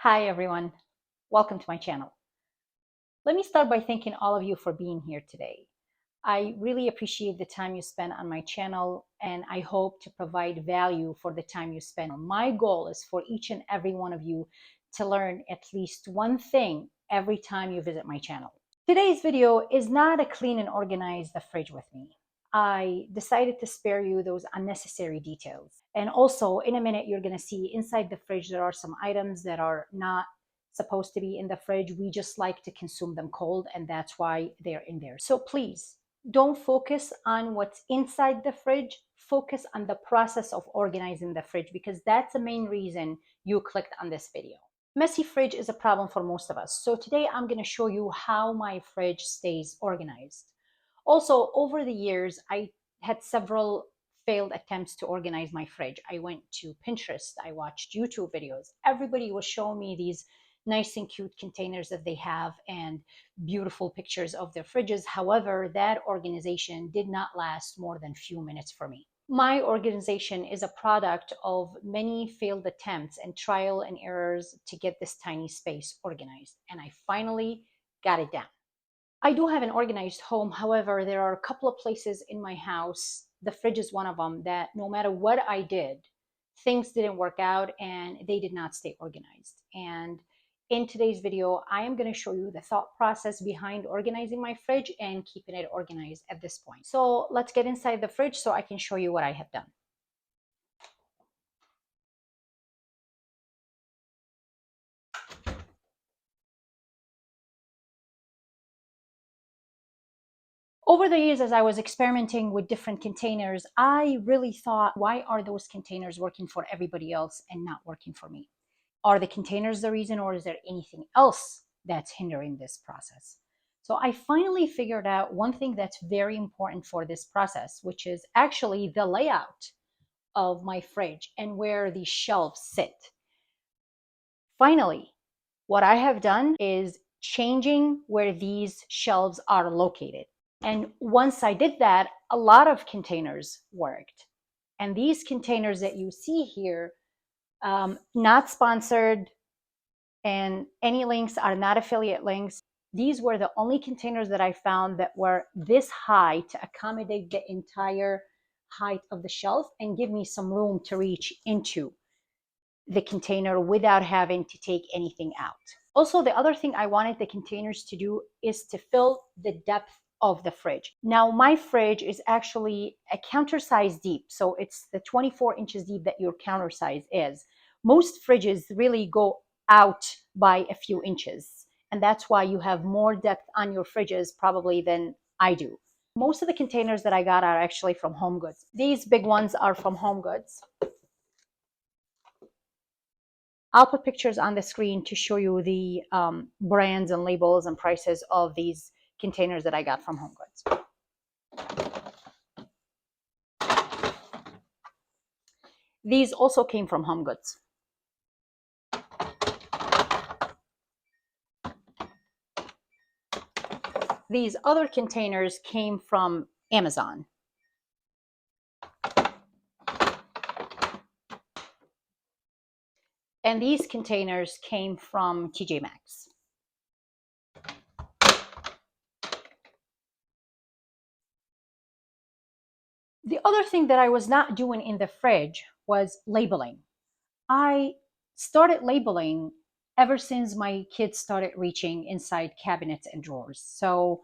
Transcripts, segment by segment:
Hi everyone, welcome to my channel. Let me start by thanking all of you for being here today. I really appreciate the time you spend on my channel and I hope to provide value for the time you spend. My goal is for each and every one of you to learn at least one thing every time you visit my channel. Today's video is not a clean and organize the fridge with me. I decided to spare you those unnecessary details. And also, in a minute, you're going to see inside the fridge there are some items that are not supposed to be in the fridge. We just like to consume them cold, and that's why they're in there. So please don't focus on what's inside the fridge. Focus on the process of organizing the fridge because that's the main reason you clicked on this video. Messy fridge is a problem for most of us. So today I'm going to show you how my fridge stays organized. Also, over the years, I had several failed attempts to organize my fridge. I went to Pinterest, I watched YouTube videos. Everybody was showing me these nice and cute containers that they have and beautiful pictures of their fridges. However, that organization did not last more than a few minutes for me. My organization is a product of many failed attempts and trial and errors to get this tiny space organized. And I finally got it down. I do have an organized home. However, there are a couple of places in my house, the fridge is one of them, that no matter what I did, things didn't work out and they did not stay organized. And in today's video, I am going to show you the thought process behind organizing my fridge and keeping it organized at this point. So let's get inside the fridge so I can show you what I have done. Over the years, as I was experimenting with different containers, I really thought, why are those containers working for everybody else and not working for me? Are the containers the reason, or is there anything else that's hindering this process? So I finally figured out one thing that's very important for this process, which is actually the layout of my fridge and where these shelves sit. Finally, what I have done is changing where these shelves are located. And once I did that, a lot of containers worked. And these containers that you see here, not sponsored, and any links are not affiliate links. These were the only containers that I found that were this high to accommodate the entire height of the shelf and give me some room to reach into the container without having to take anything out. Also, the other thing I wanted the containers to do is to fill the depth of the fridge. Now, my fridge is actually a counter size deep. So it's the 24 inches deep that your counter size is. Most fridges really go out by a few inches. And that's why you have more depth on your fridges probably than I do. Most of the containers that I got are actually from Home Goods. These big ones are from Home Goods. I'll put pictures on the screen to show you the brands and labels and prices of these containers that I got from Home Goods. These also came from Home Goods. These other containers came from Amazon. And these containers came from TJ Maxx. The other thing that I was not doing in the fridge was labeling. I started labeling ever since my kids started reaching inside cabinets and drawers. So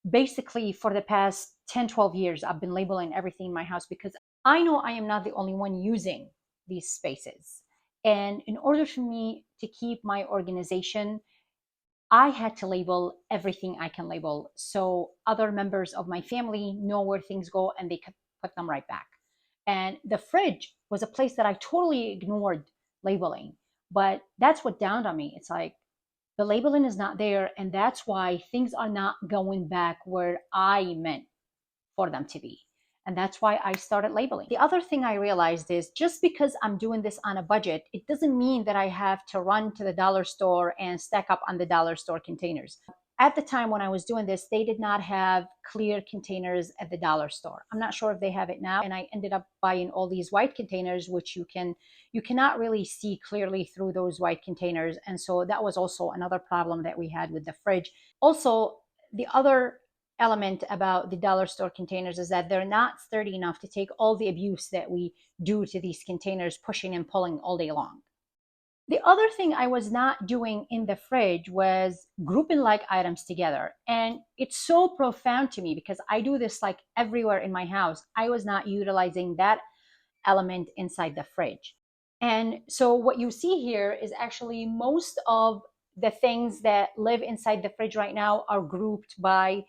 basically for the past 10, 12 years, I've been labeling everything in my house because I know I am not the only one using these spaces. And in order for me to keep my organization, I had to label everything I can label so other members of my family know where things go and they could put them right back. And the fridge was a place that I totally ignored labeling. But that's what dawned on me. It's like the labeling is not there, and that's why things are not going back where I meant for them to be. And that's why I started labeling. The other thing I realized is just because I'm doing this on a budget, it doesn't mean that I have to run to the dollar store and stack up on the dollar store containers. At the time when I was doing this, they did not have clear containers at the dollar store. I'm not sure if they have it now. And I ended up buying all these white containers, which you cannot really see clearly through those white containers. And so that was also another problem that we had with the fridge. Also, the other element about the dollar store containers is that they're not sturdy enough to take all the abuse that we do to these containers, pushing and pulling all day long. The other thing I was not doing in the fridge was grouping like items together. And it's so profound to me because I do this like everywhere in my house. I was not utilizing that element inside the fridge. And so what you see here is actually most of the things that live inside the fridge right now are grouped by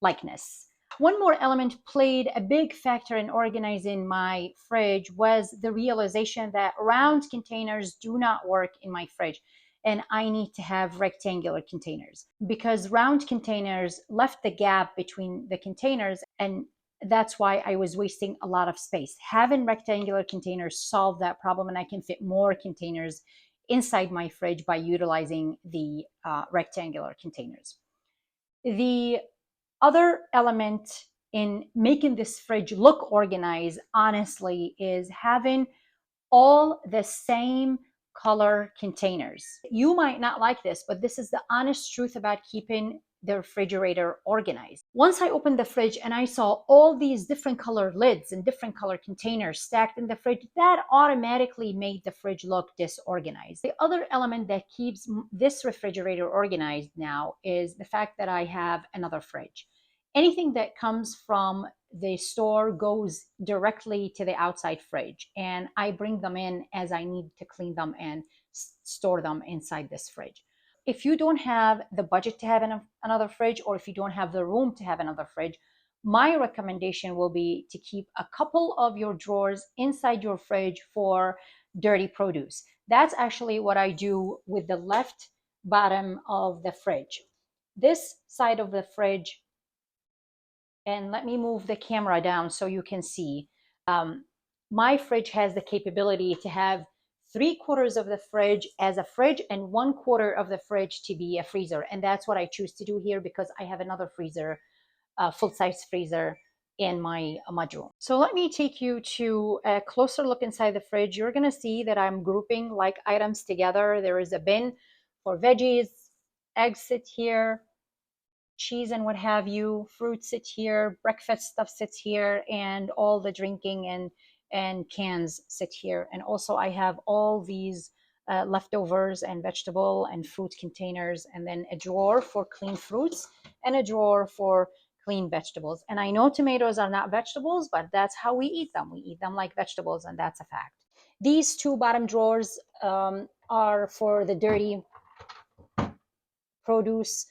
likeness. One more element played a big factor in organizing my fridge was the realization that round containers do not work in my fridge. And I need to have rectangular containers because round containers left the gap between the containers, and that's why I was wasting a lot of space. Having rectangular containers solved that problem, and I can fit more containers inside my fridge by utilizing the rectangular containers. The other element in making this fridge look organized, honestly, is having all the same color containers. You might not like this, but this is the honest truth about keeping the refrigerator organized. Once I opened the fridge and I saw all these different color lids and different color containers stacked in the fridge, that automatically made the fridge look disorganized. The other element that keeps this refrigerator organized now is the fact that I have another fridge. Anything that comes from the store goes directly to the outside fridge, and I bring them in as I need to clean them and store them inside this fridge. If you don't have the budget to have another fridge, or if you don't have the room to have another fridge, my recommendation will be to keep a couple of your drawers inside your fridge for dirty produce. That's actually what I do with the left bottom of the fridge. This side of the fridge, and let me move the camera down so you can see. My fridge has the capability to have 3/4 of the fridge as a fridge and 1/4 of the fridge to be a freezer. And that's what I choose to do here because I have another freezer, full-size freezer in my mudroom. So let me take you to a closer look inside the fridge. You're going to see that I'm grouping like items together. There is a bin for veggies, eggs sit here, cheese and what have you, fruit sit here, breakfast stuff sits here, and all the drinking and cans sit here. And also I have all these leftovers and vegetable and fruit containers, and then a drawer for clean fruits and a drawer for clean vegetables. And I know tomatoes are not vegetables, but that's how we eat them. We eat them like vegetables, and that's a fact. These two bottom drawers are for the dirty produce.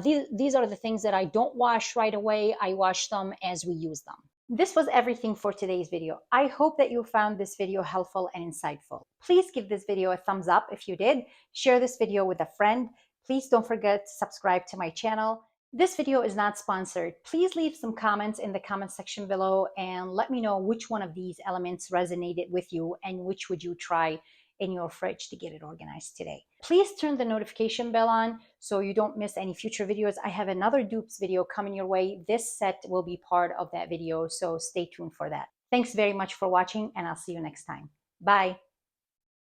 These are the things that I don't wash right away. I wash them as we use them. This was everything for today's video. I hope that you found this video helpful and insightful. Please give this video a thumbs up if you did. Share this video with a friend. Please don't forget to subscribe to my channel. This video is not sponsored. Please leave some comments in the comment section below and let me know which one of these elements resonated with you and which would you try in your fridge to get it organized today. Please turn the notification bell on so you don't miss any future videos. I have another dupes video coming your way. This set will be part of that video, so stay tuned for that. Thanks very much for watching, and I'll see you next time. Bye.